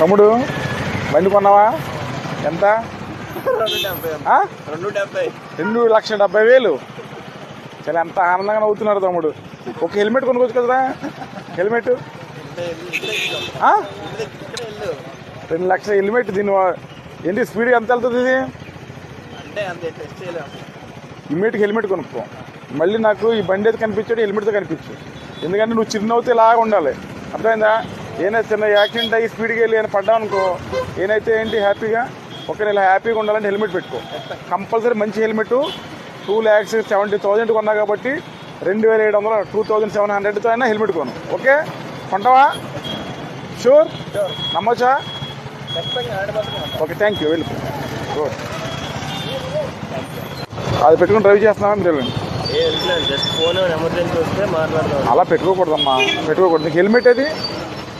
తమ్ముడు బండి కొన్నావా? ఎంత? 2,70,000. చాలా ఎంత ఆనందంగా నవ్వుతున్నారు తమ్ముడు. ఒక హెల్మెట్ కొనుక్కోవచ్చు కదా. హెల్మెట్ 2 లక్షల హెల్మెట్. దీని ఏంటి స్పీడ్ ఎంత వెళ్తుంది ఇది? ఇమ్మీడియట్గా హెల్మెట్ కొనుక్కో. మళ్ళీ నాకు ఈ బండి అయితే కనిపించాడు, హెల్మెట్తో కనిపించు. ఎందుకంటే నువ్వు చిరునవ్వుతో ఇలాగా ఉండాలి, అర్థమైందా? ఏదైనా చిన్న యాక్సిడెంట్ అయ్యి స్పీడ్కి వెళ్ళి అని పడ్డావు అనుకో, ఏనైతే ఏంటి హ్యాపీగా ఇలా హ్యాపీగా ఉండాలంటే హెల్మెట్ పెట్టుకో. కంపల్సరీ మంచి హెల్మెట్. 2,70,000 కొన్నా కాబట్టి 2,700 2,700తో అయినా హెల్మెట్ కొను. ఓకే, కొంటావా? షూర్, నమ్మొచ్చా? Okay, thank you. వెళ్ళిపో. గుడ్. అది పెట్టుకుని డ్రైవ్ చేస్తున్నావా? మీరు వెళ్ళండి. అలా పెట్టుకోకూడదమ్మా, పెట్టుకోకూడదు. హెల్మెట్ అది